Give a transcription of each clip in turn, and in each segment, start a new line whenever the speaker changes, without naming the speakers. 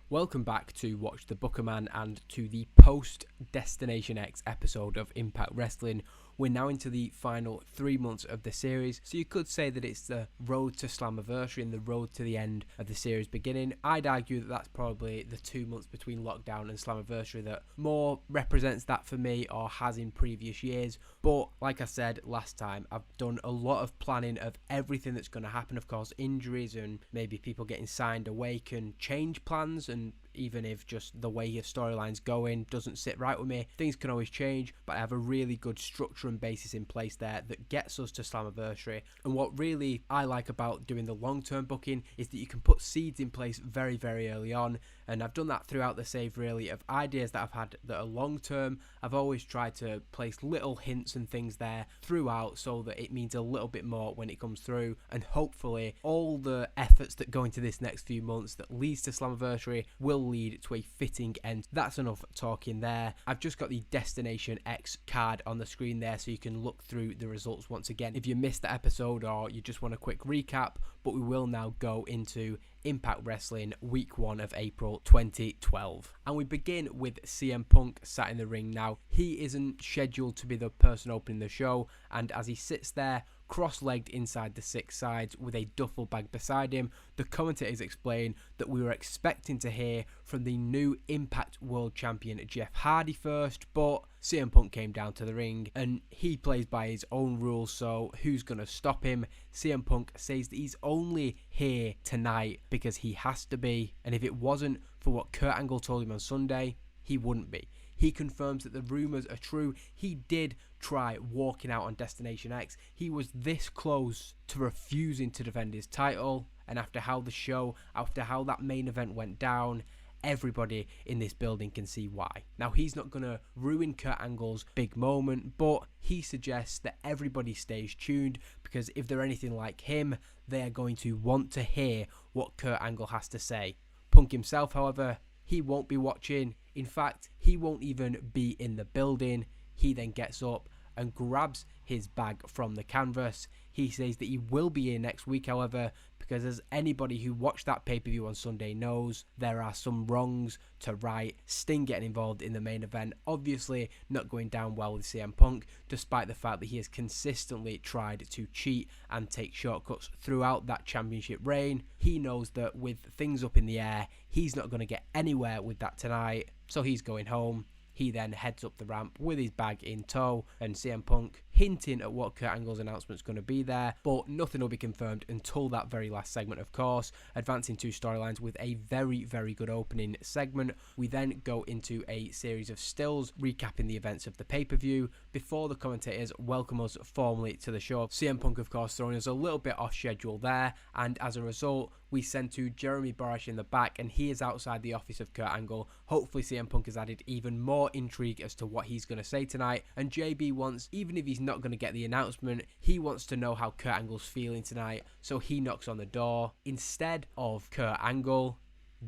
Welcome back to Watch the Booker Man and to the post-Destination X episode of Impact Wrestling. We're now into the final 3 months of the series, so you could say that it's the road to Slammiversary and the road to the end of the series beginning. I'd argue that that's probably the 2 months between lockdown and Slammiversary that more represents that for me, or has in previous years. But like I said last time, I've done a lot of planning of everything that's going to happen. Of course, injuries and maybe people getting signed away can change plans, and even if just the way your storyline's going doesn't sit right with me, things can always change, but I have a really good structure and basis in place there that gets us to Slammiversary. And what really I like about doing the long-term booking is that you can put seeds in place very, very early on, and I've done that throughout the save really of ideas that I've had that are long-term. I've always tried to place little hints and things there throughout so that it means a little bit more when it comes through, and hopefully all the efforts that go into this next few months that leads to Slammiversary will lead to a fitting end. That's enough talking there. I've just got the Destination X card on the screen there so you can look through the results once again if you missed the episode or you just want a quick recap, but we will now go into Impact Wrestling week 1 of April 2012. And we begin with CM Punk sat in the ring now. He isn't scheduled to be the person opening the show, and as he sits there cross-legged inside the 6 sides with a duffel bag beside him, the commentators explain that we were expecting to hear from the new Impact World Champion Jeff Hardy first, but CM Punk came down to the ring and he plays by his own rules, so who's going to stop him? CM Punk says that he's only here tonight because he has to be, and if it wasn't for what Kurt Angle told him on Sunday, he wouldn't be. He confirms that the rumours are true. He did try walking out on Destination X. He was this close to refusing to defend his title, and after how that main event went down, everybody in this building can see why. Now, he's not going to ruin Kurt Angle's big moment, but he suggests that everybody stays tuned, because if they're anything like him, they are going to want to hear what Kurt Angle has to say. Punk himself, however, he won't be watching. In fact, he won't even be in the building. He then gets up and grabs his bag from the canvas. He says that he will be here next week, however, because as anybody who watched that pay-per-view on Sunday knows, there are some wrongs to right. Sting getting involved in the main event, obviously not going down well with CM Punk, despite the fact that he has consistently tried to cheat and take shortcuts throughout that championship reign. He knows that with things up in the air, he's not going to get anywhere with that tonight, so he's going home. He then heads up the ramp with his bag in tow, and CM Punk hinting at what Kurt Angle's announcement is going to be there, but nothing will be confirmed until that very last segment, of course, advancing 2 storylines with a very, very good opening segment. We then go into a series of stills recapping the events of the pay-per-view before the commentators welcome us formally to the show. CM Punk, of course, throwing us a little bit off schedule there, and as a result, we send to Jeremy Borash in the back, and he is outside the office of Kurt Angle. Hopefully CM Punk has added even more intrigue as to what he's going to say tonight, and JB wants, even if he's not going to get the announcement, he wants to know how Kurt Angle's feeling tonight, so he knocks on the door. Instead of Kurt Angle,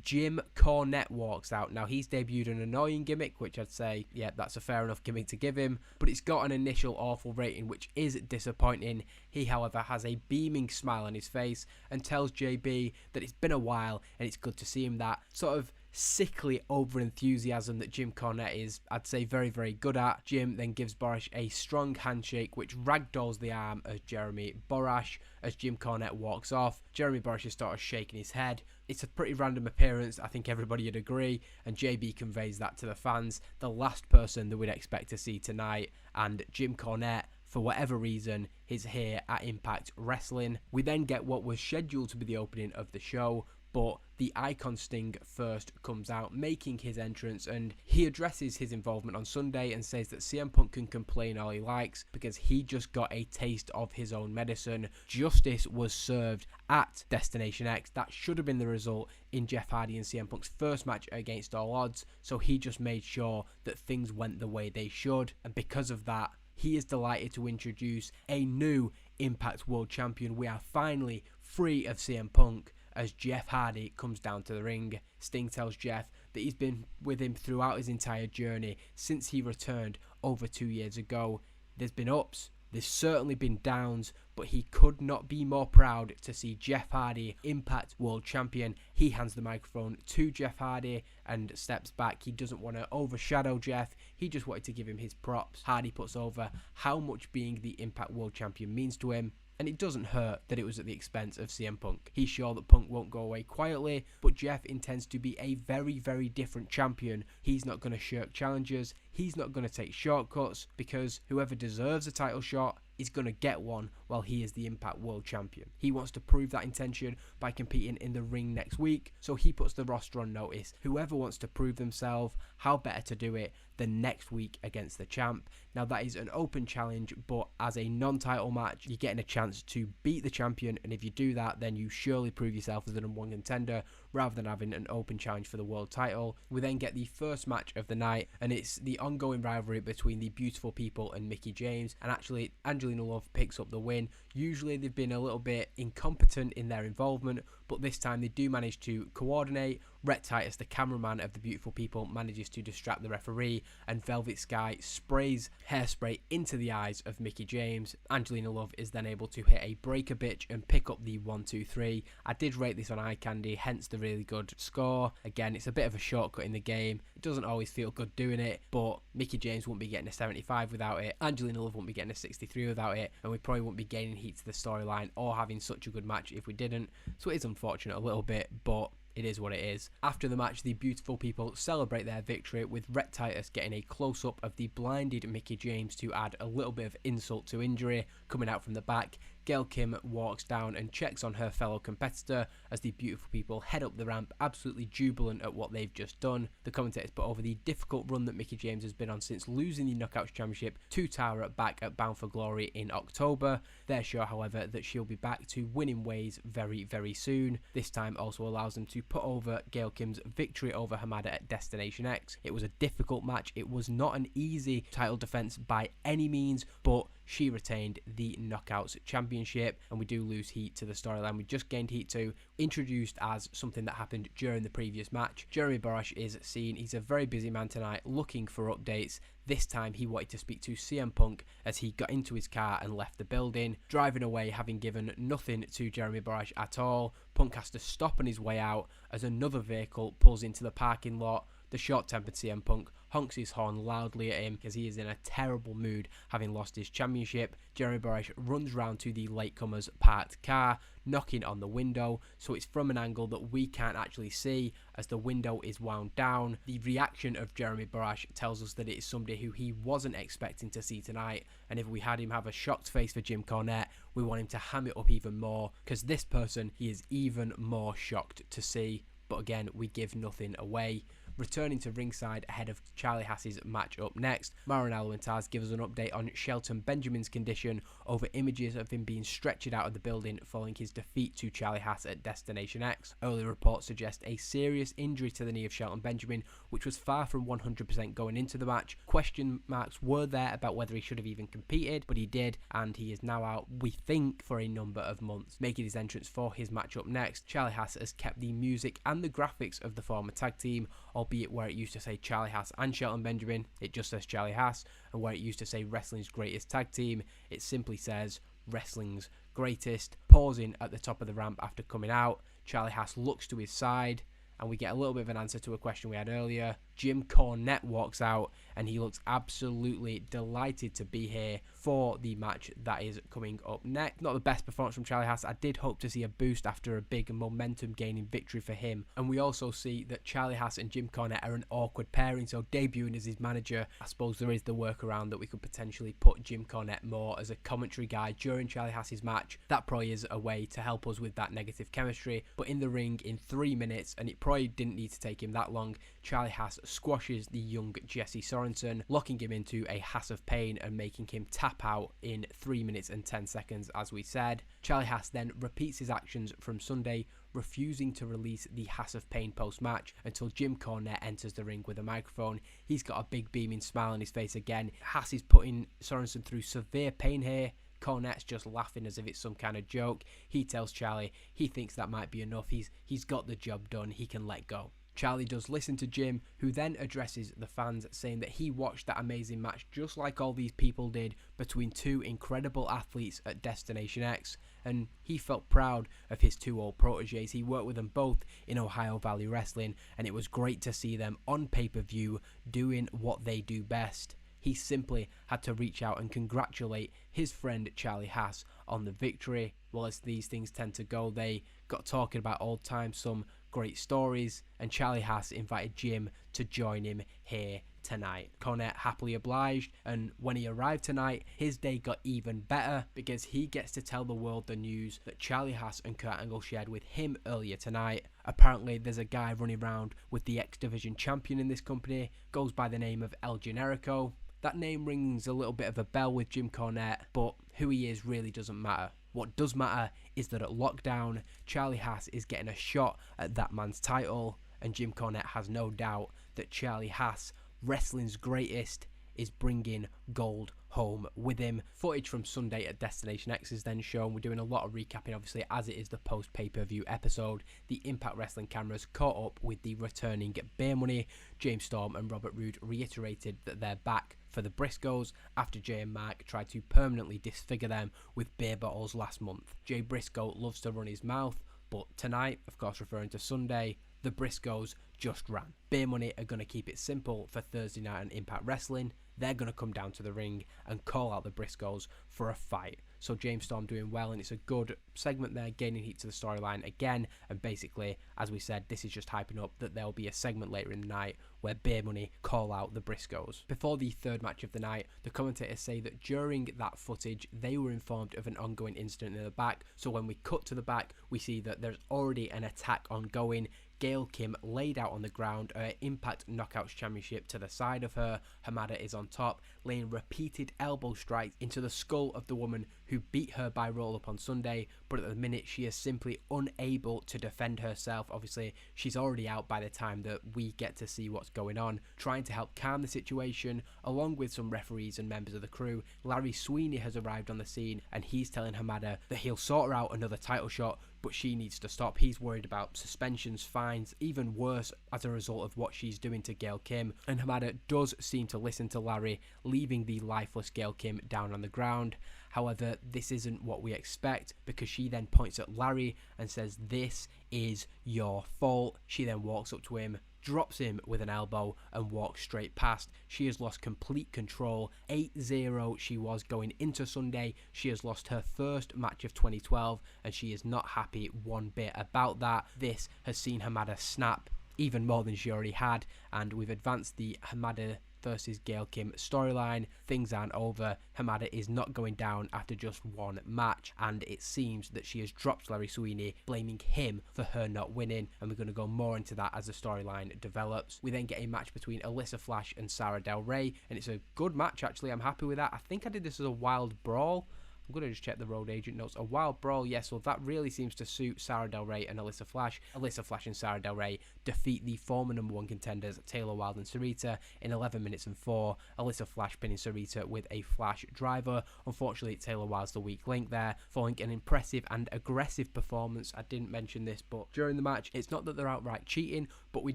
Jim Cornette walks out. Now, he's debuted an annoying gimmick, which I'd say, yeah, that's a fair enough gimmick to give him, but it's got an initial awful rating, which is disappointing. He, however, has a beaming smile on his face and tells JB that it's been a while and it's good to see him. That sort of sickly over-enthusiasm that Jim Cornette is, I'd say, very, very good at. Jim then gives Borash a strong handshake, which ragdolls the arm of Jeremy Borash as Jim Cornette walks off. Jeremy Borash is sort of shaking his head. It's a pretty random appearance, I think everybody would agree, and JB conveys that to the fans, the last person that we'd expect to see tonight, and Jim Cornette, for whatever reason, is here at Impact Wrestling. We then get what was scheduled to be the opening of the show, but the Icon Sting first comes out, making his entrance, and he addresses his involvement on Sunday and says that CM Punk can complain all he likes because he just got a taste of his own medicine. Justice was served at Destination X. That should have been the result in Jeff Hardy and CM Punk's first match against all odds, so he just made sure that things went the way they should, and because of that, he is delighted to introduce a new Impact World Champion. We are finally free of CM Punk as Jeff Hardy comes down to the ring. Sting tells Jeff that he's been with him throughout his entire journey since he returned over 2 years ago. There's been ups, There's certainly been downs, but he could not be more proud to see Jeff Hardy, Impact World Champion. He hands the microphone to Jeff Hardy and steps back. He doesn't want to overshadow Jeff. He just wanted to give him his props. Hardy puts over how much being the Impact World Champion means to him. And it doesn't hurt that it was at the expense of CM Punk. He's sure that Punk won't go away quietly, but Jeff intends to be a very, very different champion. He's not going to shirk challenges. He's not going to take shortcuts, because whoever deserves a title shot is going to get one while he is the Impact World Champion. He wants to prove that intention by competing in the ring next week, so he puts the roster on notice. Whoever wants to prove themselves, how better to do it than next week against the champ. Now that is an open challenge, but as a non-title match, you're getting a chance to beat the champion, and if you do that, then you surely prove yourself as the number one contender rather than having an open challenge for the world title. We then get the first match of the night, and it's the ongoing rivalry between the Beautiful People and Mickie James, and actually Angelina Love picks up the win. Usually they've been a little bit incompetent in their involvement, but this time they do manage to coordinate. Rhett Titus, the cameraman of the Beautiful People, manages to distract the referee, and Velvet Sky sprays hairspray into the eyes of Mickie James. Angelina Love is then able to hit a breaker bitch and pick up the 1-2-3. I did rate this on eye candy, hence the really good score. Again, it's a bit of a shortcut in the game. It doesn't always feel good doing it, but Mickie James wouldn't be getting a 75 without it. Angelina Love wouldn't be getting a 63 without it, and we probably wouldn't be gaining heat to the storyline or having such a good match if we didn't. So it is unfortunate a little bit, but it is what it is. After the match, the Beautiful People celebrate their victory, with Rhett Titus getting a close-up of the blinded Mickie James to add a little bit of insult to injury. Coming out from the back, Gail Kim walks down and checks on her fellow competitor as the Beautiful People head up the ramp, absolutely jubilant at what they've just done. The commentators put over the difficult run that Mickie James has been on since losing the Knockouts Championship to Tara back at Bound for Glory in October. They're sure, however, that she'll be back to winning ways very, very soon. This time also allows them to put over Gail Kim's victory over Hamada at Destination X. It was a difficult match. It was not an easy title defense by any means, but she retained the Knockouts Championship, and we do lose heat to the storyline we just gained heat to, introduced as something that happened during the previous match. Jeremy Borash is seen. He's a very busy man tonight, looking for updates. This time he wanted to speak to CM Punk as he got into his car and left the building, driving away having given nothing to Jeremy Borash at all. Punk has to stop on his way out as another vehicle pulls into the parking lot. The short-tempered CM Punk honks his horn loudly at him because he is in a terrible mood having lost his championship. Jeremy Borash runs round to the latecomer's parked car, knocking on the window, so it's from an angle that we can't actually see as the window is wound down. The reaction of Jeremy Borash tells us that it is somebody who he wasn't expecting to see tonight, and if we had him have a shocked face for Jim Cornette, we want him to ham it up even more, because this person he is even more shocked to see. But again, we give nothing away. Returning to ringside ahead of Charlie Hass's match up next, Maranello and Taz give us an update on Shelton Benjamin's condition over images of him being stretchered out of the building following his defeat to Charlie Hass at Destination X. Early reports suggest a serious injury to the knee of Shelton Benjamin, which was far from 100% going into the match. Question marks were there about whether he should have even competed, but he did, and he is now out, we think, for a number of months. Making his entrance for his match up next, Charlie Hass has kept the music and the graphics of the former tag team, albeit where it used to say Charlie Hass and Shelton Benjamin, it just says Charlie Hass, and where it used to say Wrestling's Greatest Tag Team, it simply says Wrestling's Greatest. Pausing at the top of the ramp after coming out, Charlie Hass looks to his side, and we get a little bit of an answer to a question we had earlier. Jim Cornette walks out, and he looks absolutely delighted to be here for the match that is coming up next. Not the best performance from Charlie Hass. I did hope to see a boost after a big momentum gaining victory for him. And we also see that Charlie Hass and Jim Cornette are an awkward pairing, so debuting as his manager, I suppose there is the workaround that we could potentially put Jim Cornette more as a commentary guy during Charlie Hass's match. That probably is a way to help us with that negative chemistry. But in the ring in 3 minutes, and it probably didn't need to take him that long, Charlie Hass squashes the young Jesse Sorensen, locking him into a Hass of Pain and making him tap out in 3 minutes and 10 seconds, as we said. Charlie Hass then repeats his actions from Sunday, refusing to release the Hass of Pain post-match until Jim Cornette enters the ring with a microphone. He's got a big beaming smile on his face again. Hass is putting Sorensen through severe pain here. Cornette's just laughing as if it's some kind of joke. He tells Charlie he thinks that might be enough. He's got the job done. He can let go. Charlie does listen to Jim, who then addresses the fans, saying that he watched that amazing match just like all these people did between two incredible athletes at Destination X, and he felt proud of his two old proteges. He worked with them both in Ohio Valley Wrestling, and it was great to see them on pay-per-view doing what they do best. He simply had to reach out and congratulate his friend Charlie Haas on the victory. Well, as these things tend to go, they got talking about old times, some great stories, and Charlie Haas invited Jim to join him here tonight. Cornette happily obliged, and when he arrived tonight, his day got even better because he gets to tell the world the news that Charlie Haas and Kurt Angle shared with him earlier tonight. Apparently, there's a guy running around with the X Division champion in this company, goes by the name of El Generico. That name rings a little bit of a bell with Jim Cornette, but who he is really doesn't matter. What does matter is that at Lockdown, Charlie Haas is getting a shot at that man's title, and Jim Cornette has no doubt that Charlie Haas, wrestling's greatest, is bringing gold home with him. Footage from Sunday at Destination X is then shown. We're doing a lot of recapping, obviously, as it is the post pay-per-view episode. The Impact Wrestling cameras caught up with the returning Beer Money. James Storm and Robert Roode reiterated that they're back for the Briscoes after Jay and Mark tried to permanently disfigure them with beer bottles last month. Jay Briscoe loves to run his mouth, but tonight, of course referring to Sunday, the Briscoes just ran. Beer Money are going to keep it simple for Thursday night on Impact Wrestling. They're going to come down to the ring and call out the Briscoes for a fight. So James Storm doing well, and it's a good segment there, gaining heat to the storyline again. And basically, as we said, this is just hyping up that there'll be a segment later in the night where Beer Money call out the Briscoes. Before the third match of the night, the commentators say that during that footage, they were informed of an ongoing incident in the back. So when we cut to the back, we see that there's already an attack ongoing. Gail Kim laid out on the ground, her Impact Knockouts Championship to the side of her. Hamada is on top, laying repeated elbow strikes into the skull of the woman who beat her by roll-up on Sunday, but at the minute she is simply unable to defend herself. Obviously, she's already out by the time that we get to see what's going on. Trying to help calm the situation, along with some referees and members of the crew, Larry Sweeney has arrived on the scene, and he's telling Hamada that he'll sort her out another title shot, but she needs to stop. He's worried about suspensions, fines, even worse as a result of what she's doing to Gail Kim. And Hamada does seem to listen to Larry, leaving the lifeless Gail Kim down on the ground. However, this isn't what we expect, because she then points at Larry and says, "This is your fault." She then walks up to him, drops him with an elbow, and walks straight past. She has lost complete control. 8-0 she was going into Sunday. She has lost her first match of 2012, and she is not happy one bit about that. This has seen Hamada snap even more than she already had, and we've advanced the Hamada versus Gail Kim storyline. Things aren't over. Hamada is not going down after just one match, and it seems that she has dropped Larry Sweeney, blaming him for her not winning, and we're going to go more into that as the storyline develops. We then get a match between Alyssa Flash and Sarah Del Rey, and it's a good match actually. I'm happy with that. I think I did this as a wild brawl. I'm going to just check the road agent notes. A wild brawl, yes, well that really seems to suit Sarah Del Rey and Alyssa Flash. Alyssa Flash and Sarah Del Rey defeat the former #1 contenders Taylor Wilde and Sarita in 11 minutes and 4. Alyssa Flash pinning Sarita with a Flash driver. Unfortunately, Taylor Wilde's the weak link there, following an impressive and aggressive performance. I didn't mention this, but during the match, it's not that they're outright cheating, but we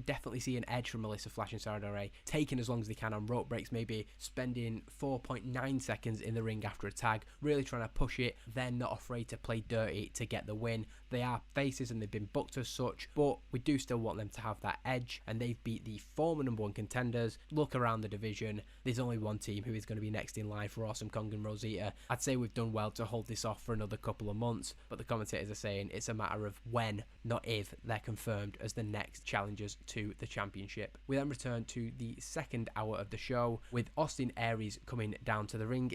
definitely see an edge from Alyssa Flash and Sarah Del Rey, taking as long as they can on rope breaks, maybe spending 4.9 seconds in the ring after a tag, really trying to push it. They're not afraid to play dirty to get the win. They are faces and they've been booked as such, but we do still want them to have that edge, and they've beat the former #1 contenders. Look around the division, there's only one team who is going to be next in line for Awesome Kong and Rosita. I'd say we've done well to hold this off for another couple of months, but the commentators are saying it's a matter of when, not if, they're confirmed as the next challengers to the championship. We then return to the second hour of the show with Austin Aries coming down to the ring.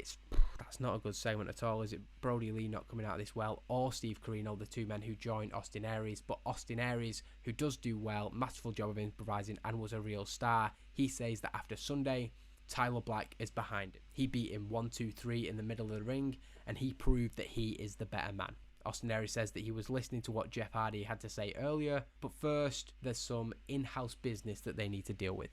That's not a good segment at all, is it? Brody Lee not coming out of this well, or Steve Corino, the two men who joined Austin Aries. But Austin Aries, who does do well, masterful job of improvising and was a real star, he says that after Sunday, Tyler Black is behind it. He beat him 1-2-3 in the middle of the ring, and he proved that he is the better man. Austin Aries says that he was listening to what Jeff Hardy had to say earlier, but first, there's some in-house business that they need to deal with.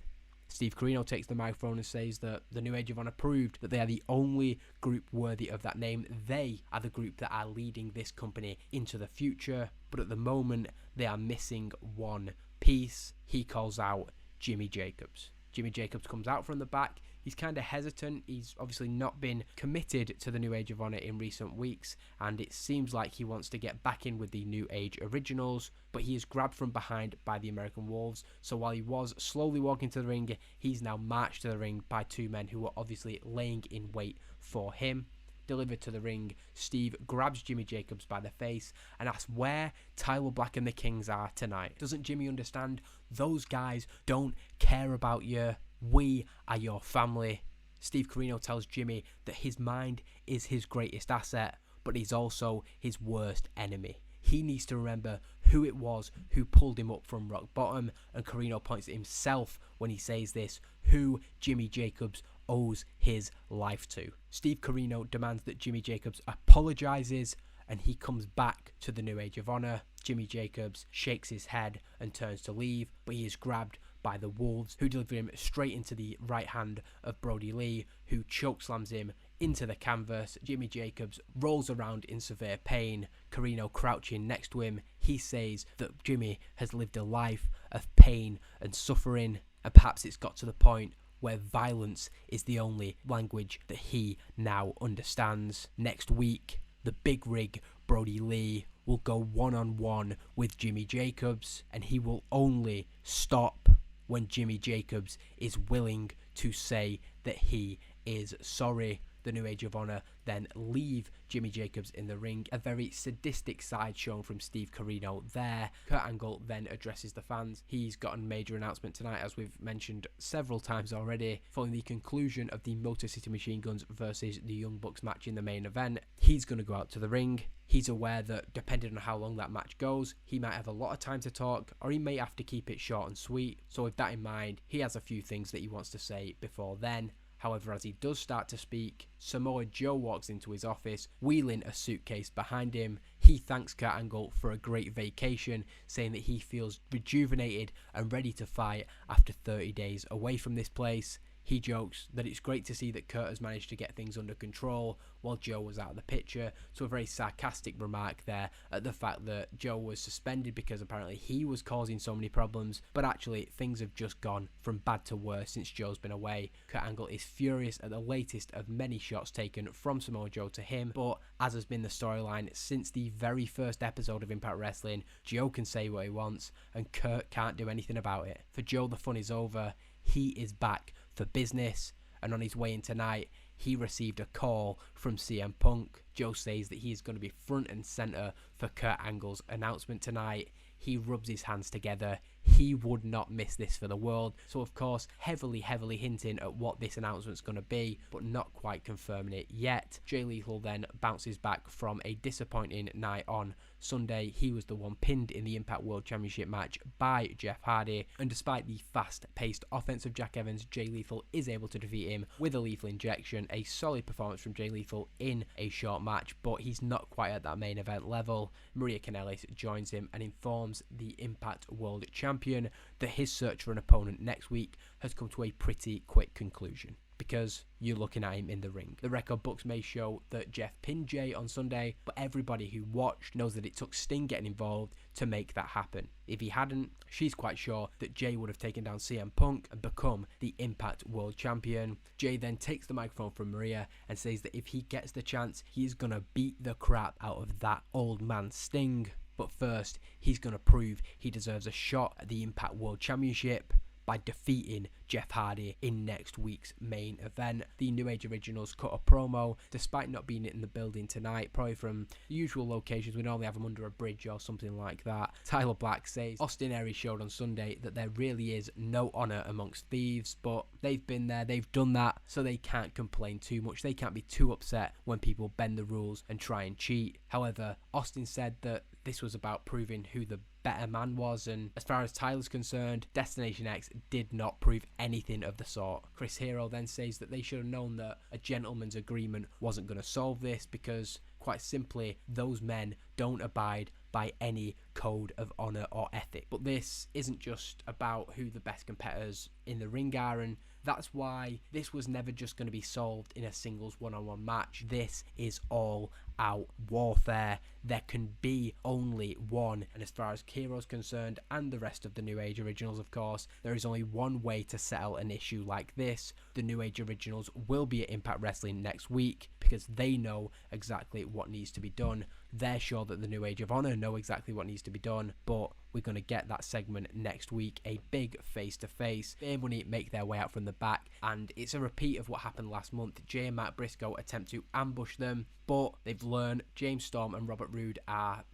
Steve Corino takes the microphone and says that the New Age of Honor proved that they are the only group worthy of that name. They are the group that are leading this company into the future, but at the moment they are missing one peace, he calls out Jimmy Jacobs. Jimmy Jacobs comes out from the back. He's kind of hesitant. He's obviously not been committed to the New Age of Honor in recent weeks, and it seems like he wants to get back in with the New Age Originals, but he is grabbed from behind by the American Wolves. So while he was slowly walking to the ring, he's now marched to the ring by two men who were obviously laying in wait for him. Delivered to the ring, Steve grabs Jimmy Jacobs by the face and asks where Tyler Black and the Kings are tonight. Doesn't Jimmy understand? Those guys don't care about you. We are your family. Steve Corino tells Jimmy that his mind is his greatest asset, but he's also his worst enemy. He needs to remember who it was who pulled him up from rock bottom, and Corino points at himself when he says this, who Jimmy Jacobs owes his life to. Steve Corino demands that Jimmy Jacobs apologizes, and he comes back to the New Age of Honor. Jimmy Jacobs shakes his head and turns to leave, but he is grabbed by the Wolves, who deliver him straight into the right hand of Brody Lee, who chokeslams him into the canvas. Jimmy Jacobs rolls around in severe pain. Corino crouching next to him. He says that Jimmy has lived a life of pain and suffering, and perhaps it's got to the point where violence is the only language that he now understands. Next week, the big rig Brody Lee will go one-on-one with Jimmy Jacobs, and he will only stop when Jimmy Jacobs is willing to say that he is sorry. The New Age of Honor then leave Jimmy Jacobs in the ring. A very sadistic side shown from Steve Corino there. Kurt Angle then addresses the fans. He's got a major announcement tonight, as we've mentioned several times already, following the conclusion of the Motor City Machine Guns versus the Young Bucks match in the main event. He's going to go out to the ring. He's aware that depending on how long that match goes, he might have a lot of time to talk, or he may have to keep it short and sweet. So with that in mind, he has a few things that he wants to say before then. However, as he does start to speak, Samoa Joe walks into his office, wheeling a suitcase behind him. He thanks Kurt Angle for a great vacation, saying that he feels rejuvenated and ready to fight after 30 days away from this place. He jokes that it's great to see that Kurt has managed to get things under control while Joe was out of the picture. So a very sarcastic remark there at the fact that Joe was suspended because apparently he was causing so many problems. But actually, things have just gone from bad to worse since Joe's been away. Kurt Angle is furious at the latest of many shots taken from Samoa Joe to him. But as has been the storyline since the very first episode of Impact Wrestling, Joe can say what he wants and Kurt can't do anything about it. For Joe, the fun is over. He is back for business, and on his way in tonight, he received a call from CM Punk. Joe says that he is going to be front and center for Kurt Angle's announcement tonight. He rubs his hands together. He would not miss this for the world. So of course, heavily hinting at what this announcement's going to be, but not quite confirming it yet. Jay Lethal then bounces back from a disappointing night on Sunday. He was the one pinned in the Impact World Championship match by Jeff Hardy, and despite the fast-paced offense of Jack Evans, Jay Lethal is able to defeat him with a lethal injection. A solid performance from Jay Lethal in a short match, but he's not quite at that main event level. Maria Kanellis joins him and informs the Impact World Champion that his search for an opponent next week has come to a pretty quick conclusion, because you're looking at him in the ring. The record books may show that Jeff pinned Jay on Sunday, but everybody who watched knows that it took Sting getting involved to make that happen. If he hadn't, she's quite sure that Jay would have taken down CM Punk and become the Impact World Champion. Jay then takes the microphone from Maria and says that if he gets the chance, he's gonna beat the crap out of that old man Sting. But first, he's gonna prove he deserves a shot at the Impact World Championship by defeating Jeff Hardy in next week's main event. The New Age Originals cut a promo, despite not being in the building tonight, probably from the usual locations. We normally have them under a bridge or something like that. Tyler Black says Austin Aries showed on Sunday that there really is no honour amongst thieves, but they've been there, they've done that, so they can't complain too much. They can't be too upset when people bend the rules and try and cheat. However, Austin said that this was about proving who the better man was, and as far as Tyler's concerned, Destination X did not prove anything of the sort. Chris Hero then says that they should have known that a gentleman's agreement wasn't going to solve this, because quite simply, those men don't abide by any code of honor or ethic. But this isn't just about who the best competitors in the ring are, and that's why this was never just going to be solved in a singles one-on-one match. This is all out warfare. There can be only one, and as far as Kiro's concerned and the rest of the New Age Originals, of course, there is only one way to settle an issue like this. The New Age Originals will be at Impact Wrestling next week because they know exactly what needs to be done. They're sure that the New Age of Honor know exactly what needs to be done, but we're going to get that segment next week, a big face-to-face. Beer Money make their way out from the back, and it's a repeat of what happened last month. Jay and Matt Briscoe attempt to ambush them, but they've learned. James Storm and Robert Roode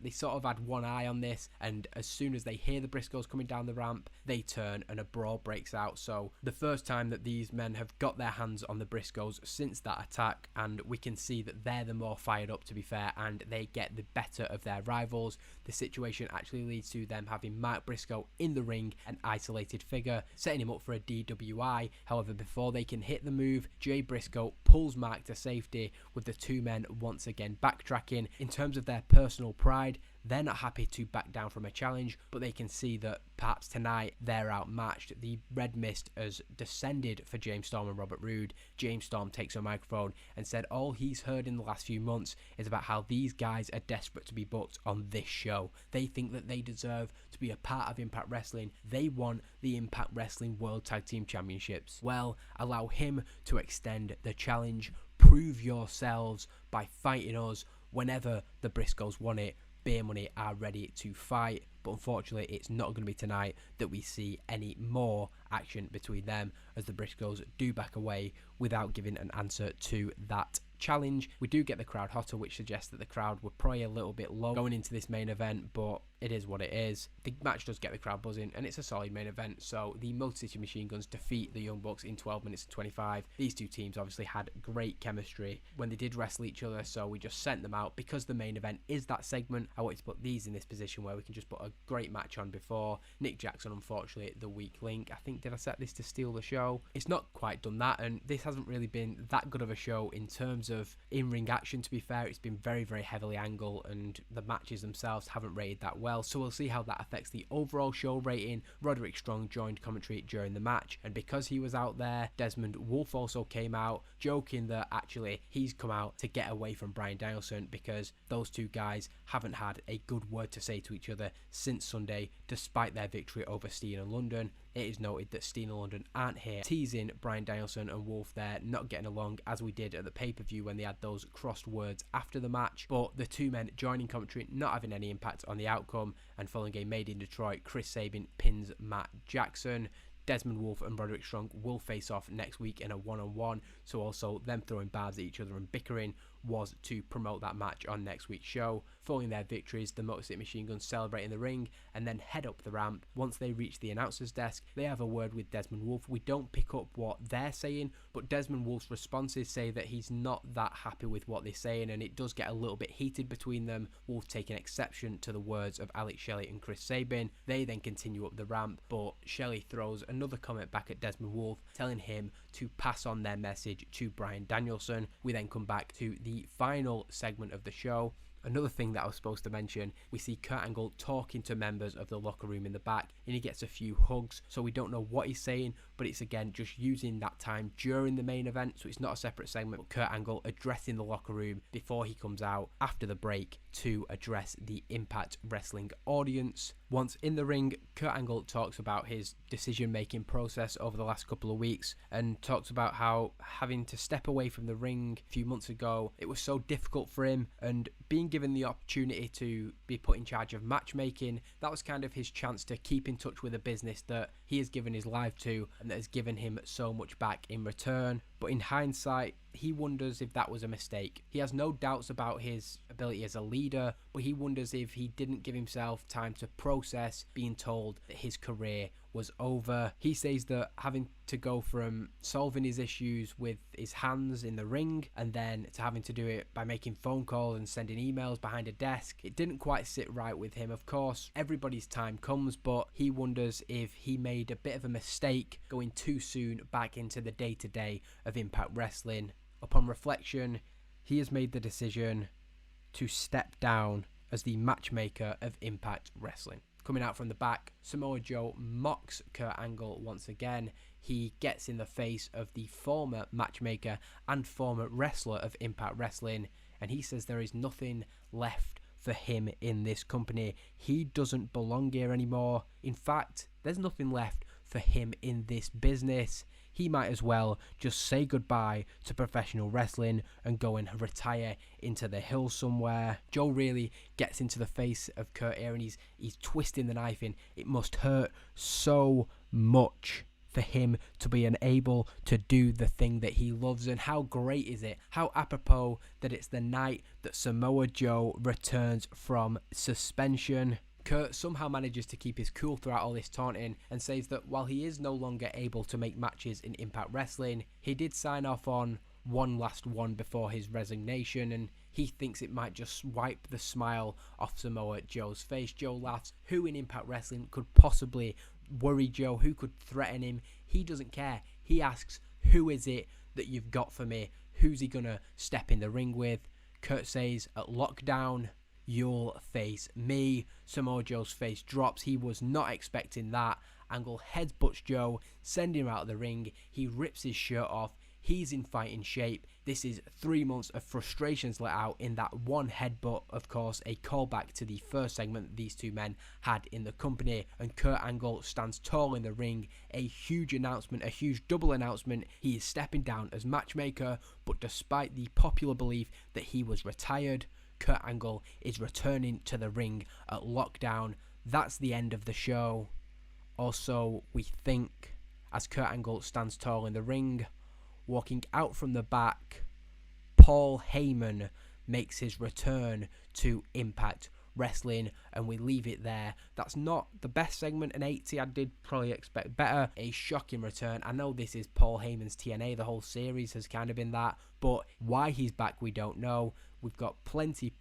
they sort of had one eye on this, and as soon as they hear the Briscoes coming down the ramp, they turn and a brawl breaks out. So the first time that these men have got their hands on the Briscoes since that attack, and we can see that they're the more fired up, to be fair, and they get the better of their rivals. The situation actually leads to them having Mark Briscoe in the ring, an isolated figure, setting him up for a DWI. However, before they can hit the move, Jay Briscoe pulls Mark to safety, with the two men once again backtracking. In terms of their personal pride, they're not happy to back down from a challenge, but they can see that perhaps tonight they're outmatched. The red mist has descended for James Storm and Robert Roode. James Storm takes a microphone and said all he's heard in the last few months is about how these guys are desperate to be booked on this show. They think that they deserve to be a part of Impact Wrestling. They want the Impact Wrestling World Tag Team Championships. Well, allow him to extend the challenge. Prove yourselves by fighting us. Whenever the Briscoes want it, Beer Money are ready to fight, but unfortunately it's not going to be tonight that we see any more action between them, as the Briscoes do back away without giving an answer to that challenge. We do get the crowd hotter, which suggests that the crowd were probably a little bit low going into this main event, but it is what it is. The match does get the crowd buzzing, and it's a solid main event. So the Motor City Machine Guns defeat the Young Bucks in 12 minutes and 25. These two teams obviously had great chemistry when they did wrestle each other, so we just sent them out. Because the main event is that segment, I wanted to put these in this position where we can just put a great match on before. Nick Jackson, unfortunately, the weak link. I think, did I set this to steal the show? It's not quite done that, and this hasn't really been that good of a show in terms of in-ring action, to be fair. It's been very, very heavily angled, and the matches themselves haven't rated that well. So we'll see how that affects the overall show rating. Roderick Strong joined commentary during the match, and because he was out there, Desmond Wolfe also came out, joking that actually he's come out to get away from Bryan Danielson because those two guys haven't had a good word to say to each other since Sunday, despite their victory over Steen and London. It is noted that Steen and London aren't here, teasing Bryan Danielson and Wolf there not getting along, as we did at the pay-per-view when they had those crossed words after the match. But the two men joining commentary not having any impact on the outcome, and following a Made in Detroit, Chris Sabin pins Matt Jackson. Desmond Wolfe and Roderick Strong will face off next week in a one-on-one, so also them throwing barbs at each other and bickering was to promote that match on next week's show. Following their victories, the Motor City Machine Guns celebrate in the ring and then head up the ramp. Once they reach the announcer's desk, they have a word with Desmond Wolfe. We don't pick up what they're saying, but Desmond Wolfe's responses say that he's not that happy with what they're saying, and it does get a little bit heated between them. Wolfe taking exception to the words of Alex Shelley and Chris Sabin. They then continue up the ramp, but Shelley throws another comment back at Desmond Wolfe, telling him to pass on their message to Bryan Danielson. We then come back to the final segment of the show. Another thing that I was supposed to mention, we see Kurt Angle talking to members of the locker room in the back, and he gets a few hugs, so we don't know what he's saying, but it's again just using that time during the main event, so it's not a separate segment, but Kurt Angle addressing the locker room before he comes out after the break to address the Impact Wrestling audience. Once in the ring, Kurt Angle talks about his decision-making process over the last couple of weeks, and talks about how having to step away from the ring a few months ago, it was so difficult for him, and being given the opportunity to be put in charge of matchmaking, that was kind of his chance to keep in touch with a business that he has given his life to and that has given him so much back in return. But in hindsight, he wonders if that was a mistake. He has no doubts about his ability as a leader, but he wonders if he didn't give himself time to process being told that his career was over. He says that having to go from solving his issues with his hands in the ring and then to having to do it by making phone calls and sending emails behind a desk, it didn't quite sit right with him. Of course, everybody's time comes, but he wonders if he made a bit of a mistake going too soon back into the day-to-day of Impact Wrestling. Upon reflection, he has made the decision to step down as the matchmaker of Impact Wrestling. Coming out from the back, Samoa Joe mocks Kurt Angle once again. He gets in the face of the former matchmaker and former wrestler of Impact Wrestling, and he says there is nothing left for him in this company. He doesn't belong here anymore. In fact, there's nothing left for him in this business. He might as well just say goodbye to professional wrestling and go and retire into the hills somewhere. Joe really gets into the face of Kurt here, and he's twisting the knife in. It must hurt so much for him to be unable to do the thing that he loves. And how great is it? How apropos that it's the night that Samoa Joe returns from suspension. Kurt somehow manages to keep his cool throughout all this taunting and says that while he is no longer able to make matches in Impact Wrestling, he did sign off on one last one before his resignation, and he thinks it might just wipe the smile off Samoa Joe's face. Joe laughs. Who in Impact Wrestling could possibly worry Joe? Who could threaten him? He doesn't care. He asks, who is it that you've got for me? Who's he gonna step in the ring with? Kurt says, at Lockdown, you'll face me. Samoa Joe's face drops. He was not expecting that. Angle headbutts Joe, sending him out of the ring. He rips his shirt off. He's in fighting shape. This is 3 months of frustrations let out in that one headbutt. Of course, a callback to the first segment that these two men had in the company. And Kurt Angle stands tall in the ring. A huge announcement, a huge double announcement. He is stepping down as matchmaker, but despite the popular belief that he was retired, Kurt Angle is returning to the ring at Lockdown. That's the end of the show. Also, we think, as Kurt Angle stands tall in the ring, walking out from the back, Paul Heyman makes his return to Impact Wrestling, and we leave it there. That's not the best segment in 80. I did probably expect better. A shocking return. I know this is Paul Heyman's TNA. The whole series has kind of been that, but why he's back, we don't know. We've got plenty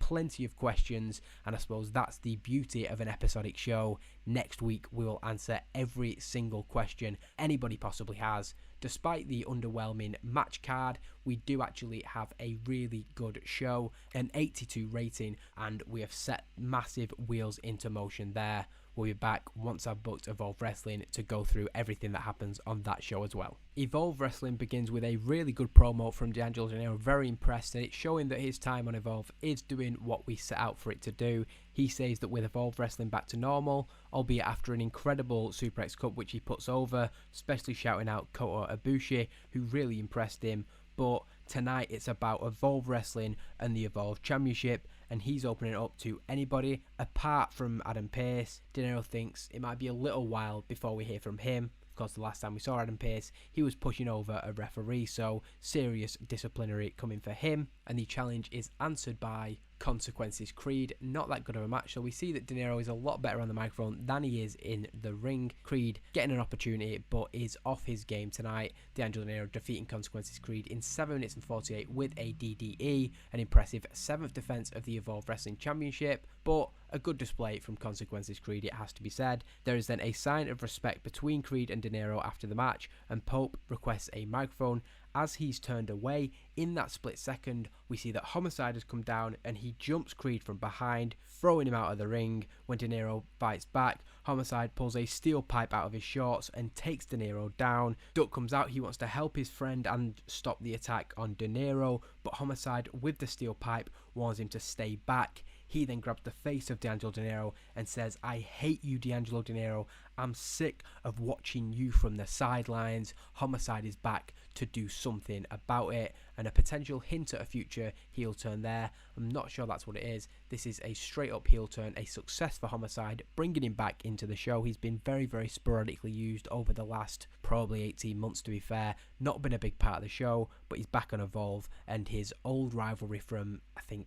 of questions, and I suppose that's the beauty of an episodic show. Next week, we will answer every single question anybody possibly has. Despite the underwhelming match card, we do actually have a really good show, an 82 rating, and we have set massive wheels into motion there. We'll be back once I've booked Evolve Wrestling to go through everything that happens on that show as well. Evolve Wrestling begins with a really good promo from D'Angelo Dinero. Very impressed, and it's showing that his time on Evolve is doing what we set out for it to do. He says that with Evolve Wrestling back to normal, albeit after an incredible Super X Cup which he puts over, especially shouting out Kota Ibushi, who really impressed him. But tonight it's about Evolve Wrestling and the Evolve Championship, and he's opening it up to anybody apart from Adam Pearce. Dinero thinks it might be a little while before we hear from him. Of course, the last time we saw Adam Pearce, he was pushing over a referee, so serious disciplinary coming for him. And the challenge is answered by Consequences Creed. Not that good of a match, so we see that Dinero is a lot better on the microphone than he is in the ring. Creed getting an opportunity, but is off his game tonight. D'Angelo Dinero defeating Consequences Creed in 7 minutes and 48 with a DDE, an impressive 7th defense of the Evolve Wrestling Championship, but a good display from Consequences Creed, it has to be said. There is then a sign of respect between Creed and Dinero after the match, and Pope requests a microphone. As he's turned away, in that split second, we see that Homicide has come down and he jumps Creed from behind, throwing him out of the ring. When Dinero fights back, Homicide pulls a steel pipe out of his shorts and takes Dinero down. Duck comes out, he wants to help his friend and stop the attack on Dinero, but Homicide, with the steel pipe, warns him to stay back. He then grabs the face of D'Angelo Dinero and says, "I hate you, D'Angelo Dinero. I'm sick of watching you from the sidelines." Homicide is back to do something about it, and a potential hint at a future heel turn there. I'm not sure that's what it is. This is a straight up heel turn, a success for Homicide, bringing him back into the show. He's been very sporadically used over the last probably 18 months, to be fair. Not been a big part of the show, but he's back on Evolve, and his old rivalry from, I think,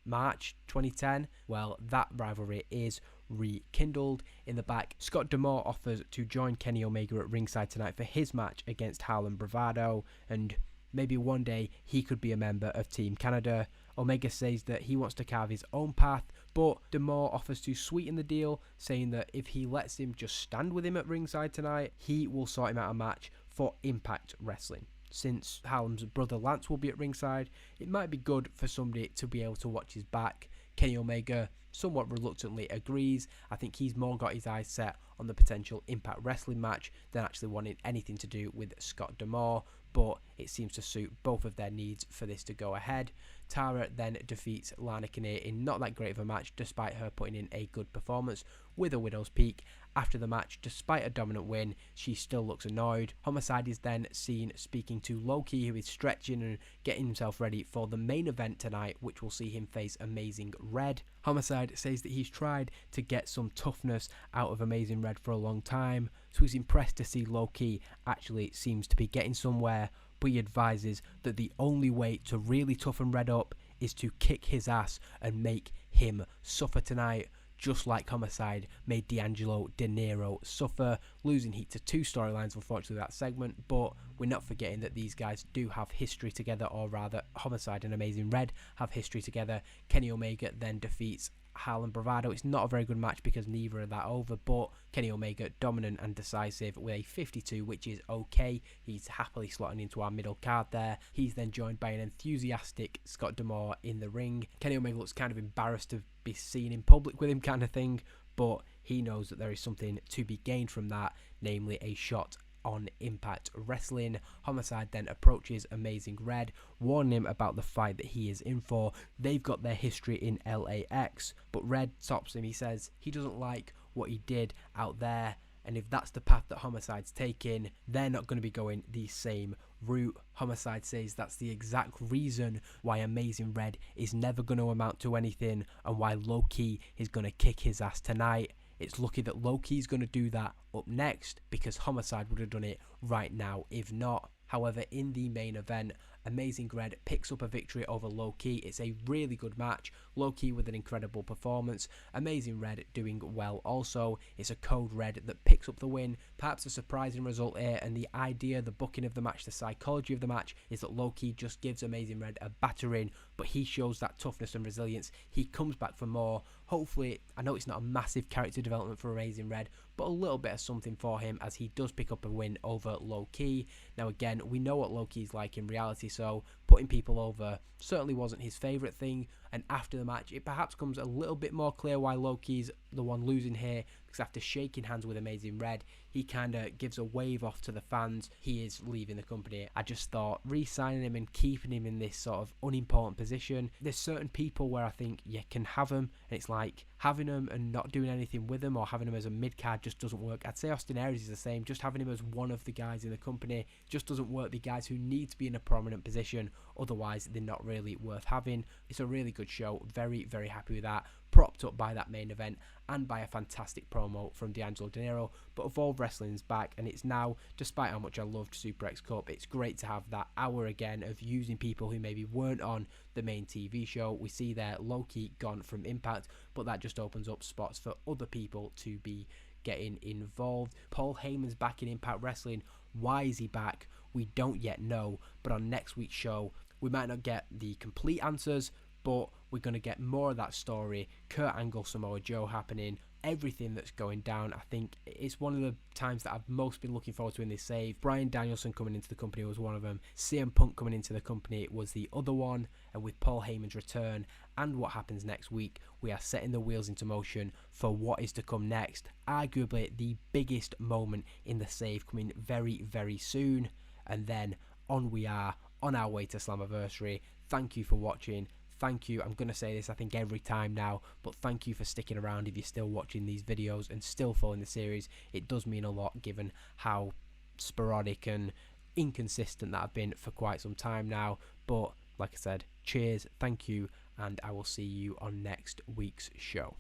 March 2010, well, that rivalry is rekindled. In the back, Scott D'Amore offers to join Kenny Omega at ringside tonight for his match against Harlem Bravado, and maybe one day he could be a member of Team Canada. Omega says that he wants to carve his own path, but D'Amore offers to sweeten the deal, saying that if he lets him just stand with him at ringside tonight, he will sort him out a match for Impact Wrestling. Since Harlem's brother Lance will be at ringside, it might be good for somebody to be able to watch his back. Kenny Omega somewhat reluctantly agrees. I think he's more got his eyes set on the potential Impact Wrestling match than actually wanting anything to do with Scott D'Amore, but it seems to suit both of their needs for this to go ahead. Tara then defeats Lana Kinnear in not that great of a match, despite her putting in a good performance with a widow's peak. After the match, despite a dominant win, she still looks annoyed. Homicide is then seen speaking to Loki, who is stretching and getting himself ready for the main event tonight, which will see him face Amazing Red. Homicide says that he's tried to get some toughness out of Amazing Red for a long time, so he's impressed to see Loki actually seems to be getting somewhere, but he advises that the only way to really toughen Red up is to kick his ass and make him suffer tonight, just like Homicide made D'Angelo Dinero suffer, losing heat to 2 storylines unfortunately that segment, but we're not forgetting that these guys do have history together, or rather Homicide and Amazing Red have history together. Kenny Omega then defeats Harlem Bravado. It's not a very good match because neither are that over, but Kenny Omega dominant and decisive with a 52, which is okay. He's happily slotting into our middle card there. He's then joined by an enthusiastic Scott D'Amore in the ring. Kenny Omega looks kind of embarrassed to be seen in public with him kind of thing, but he knows that there is something to be gained from that, namely a shot on Impact Wrestling. Homicide then approaches Amazing Red, warning him about the fight that he is in for. They've got their history in LAX, but Red stops him. He says he doesn't like what he did out there, and if that's the path that Homicide's taking, they're not going to be going the same route. Homicide says that's the exact reason why Amazing Red is never going to amount to anything, and why Low-Key is going to kick his ass tonight. It's lucky that Low-Key's going to do that up next, because Homicide would have done it right now if not. However, in the main event, Amazing Red picks up a victory over Low-Key. It's a really good match. Low-Key with an incredible performance. Amazing Red doing well also. It's a Code Red that picks up the win. Perhaps a surprising result here, and the idea, the booking of the match, the psychology of the match is that Low-Key just gives Amazing Red a battering, but he shows that toughness and resilience. He comes back for more. Hopefully, I know it's not a massive character development for Amazing Red, but a little bit of something for him as he does pick up a win over Low-Key. Now again, we know what Low-Key's like in reality, so putting people over certainly wasn't his favourite thing, and after the match it perhaps comes a little bit more clear why Low-Key's the one losing here, because after shaking hands with Amazing Red, he kind of gives a wave off to the fans. He is leaving the company. I just thought re-signing him and keeping him in this sort of unimportant position, there's certain people where I think you can have them, and it's like having them and not doing anything with them, or having them as a mid-card just doesn't work. I'd say Austin Aries is the same. Just having him as one of the guys in the company just doesn't work. The guys who need to be in a prominent position, otherwise they're not really worth having. It's a really good show. Very, very happy with that. Propped up by that main event and by a fantastic promo from D'Angelo Dinero. But Evolve Wrestling's back, and it's now, despite how much I loved Super X Cup, it's great to have that hour again of using people who maybe weren't on the main TV show. We see there Low-Key gone from Impact, but that just opens up spots for other people to be getting involved. Paul Heyman's back in Impact Wrestling. Why is he back? We don't yet know, but on next week's show we might not get the complete answers, but we're going to get more of that story. Kurt Angle, Samoa Joe happening, everything that's going down. I think it's one of the times that I've most been looking forward to in this save. Bryan Danielson coming into the company was one of them. CM Punk coming into the company was the other one. And with Paul Heyman's return and what happens next week, we are setting the wheels into motion for what is to come next. Arguably the biggest moment in the save coming very, very soon. And then on we are, on our way to Slammiversary. Thank you for watching. Thank you. I'm going to say this I think every time now, but thank you for sticking around if you're still watching these videos and still following the series. It does mean a lot given how sporadic and inconsistent that I've been for quite some time now. But like I said, cheers, thank you, and I will see you on next week's show.